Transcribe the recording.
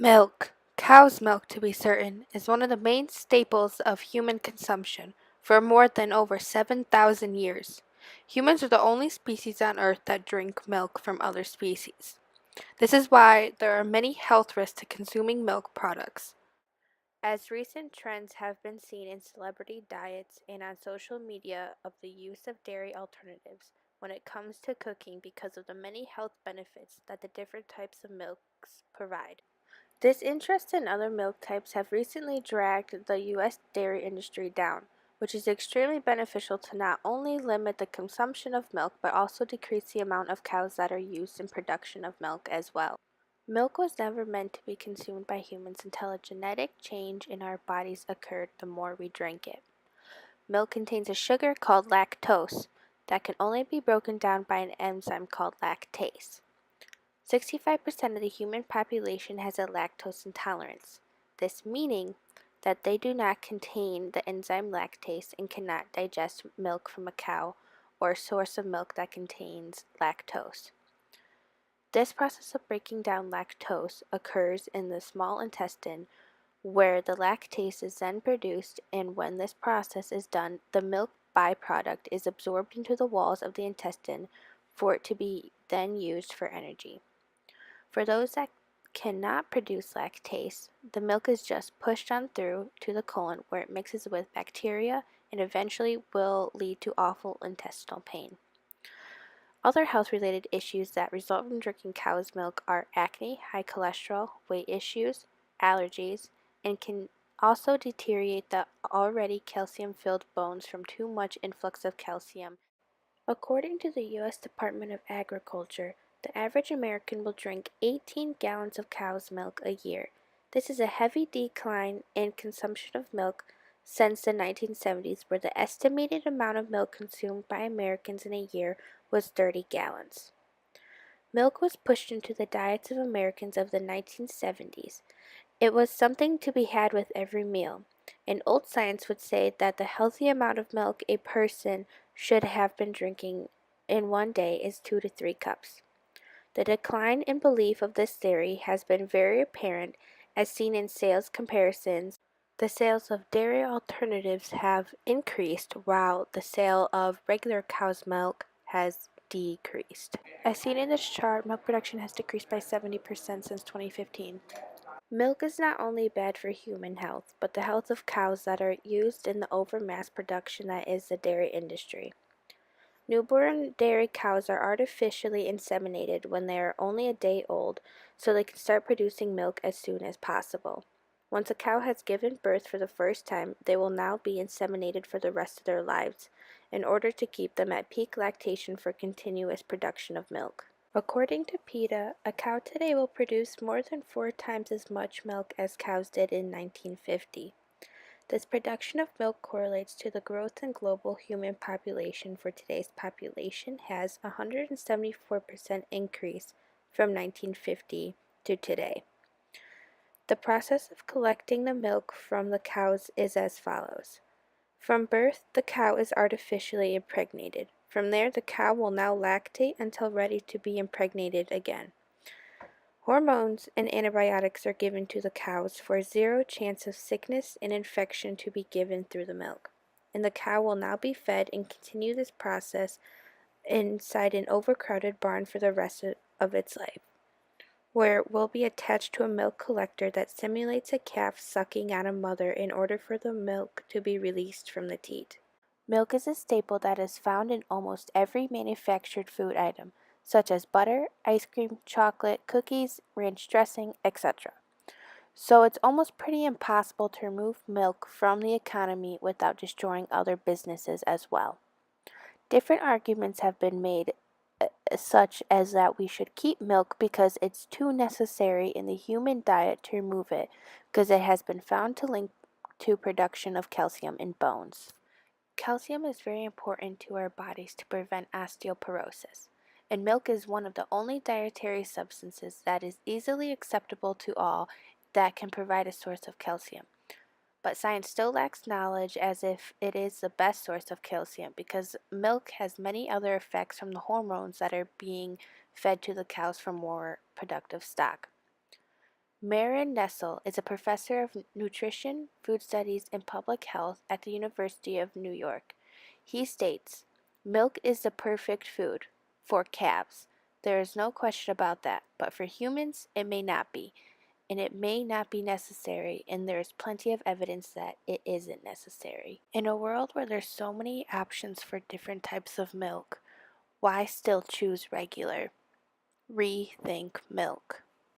Milk, cow's milk to be certain, is one of the main staples of human consumption for more than over 7,000 years. Humans are the only species on Earth that drink milk from other species. This is why there are many health risks to consuming milk products. As recent trends have been seen in celebrity diets and on social media of the use of dairy alternatives when it comes to cooking because of the many health benefits that the different types of milks provide. This interest in other milk types have recently dragged the U.S. dairy industry down, which is extremely beneficial to not only limit the consumption of milk but also decrease the amount of cows that are used in production of milk as well. Milk was never meant to be consumed by humans until a genetic change in our bodies occurred the more we drank it. Milk contains a sugar called lactose that can only be broken down by an enzyme called lactase. 65% of the human population has a lactose intolerance, this meaning that they do not contain the enzyme lactase and cannot digest milk from a cow or a source of milk that contains lactose. This process of breaking down lactose occurs in the small intestine where the lactase is then produced, and when this process is done, the milk byproduct is absorbed into the walls of the intestine for it to be then used for energy. For those that cannot produce lactase, the milk is just pushed on through to the colon where it mixes with bacteria and eventually will lead to awful intestinal pain. Other health-related issues that result from drinking cow's milk are acne, high cholesterol, weight issues, allergies, and can also deteriorate the already calcium-filled bones from too much influx of calcium. According to the U.S. Department of Agriculture, the average American will drink 18 gallons of cow's milk a year. This is a heavy decline in consumption of milk since the 1970s, where the estimated amount of milk consumed by Americans in a year was 30 gallons. Milk was pushed into the diets of Americans of the 1970s. It was something to be had with every meal, and old science would say that the healthy amount of milk a person should have been drinking in one day is 2 to 3 cups. The decline in belief of this theory has been very apparent as seen in sales comparisons. The sales of dairy alternatives have increased while the sale of regular cow's milk has decreased. As seen in this chart, milk production has decreased by 70% since 2015. Milk is not only bad for human health, but the health of cows that are used in the over-mass production that is the dairy industry. Newborn dairy cows are artificially inseminated when they are only a day old, so they can start producing milk as soon as possible. Once a cow has given birth for the first time, they will now be inseminated for the rest of their lives, in order to keep them at peak lactation for continuous production of milk. According to PETA, a cow today will produce more than 4 times as much milk as cows did in 1950. This production of milk correlates to the growth in global human population, for today's population has a 174% increase from 1950 to today. The process of collecting the milk from the cows is as follows. From birth, the cow is artificially impregnated. From there, the cow will now lactate until ready to be impregnated again. Hormones and antibiotics are given to the cows for zero chance of sickness and infection to be given through the milk. And the cow will now be fed and continue this process inside an overcrowded barn for the rest of its life, where it will be attached to a milk collector that simulates a calf sucking on a mother in order for the milk to be released from the teat. Milk is a staple that is found in almost every manufactured food item, such as butter, ice cream, chocolate, cookies, ranch dressing, etc. So it's almost pretty impossible to remove milk from the economy without destroying other businesses as well. Different arguments have been made, such as that we should keep milk because it's too necessary in the human diet to remove it, because it has been found to link to production of calcium in bones. Calcium is very important to our bodies to prevent osteoporosis, and milk is one of the only dietary substances that is easily acceptable to all that can provide a source of calcium. But science still lacks knowledge as if it is the best source of calcium, because milk has many other effects from the hormones that are being fed to the cows for more productive stock. Marin Nessel is a professor of nutrition, food studies, and public health at the University of New York. He states, "Milk is the perfect food for calves. There is no question about that, but for humans it may not be, and it may not be necessary, and there is plenty of evidence that it isn't necessary." In a world where there's so many options for different types of milk, why still choose regular? Rethink milk.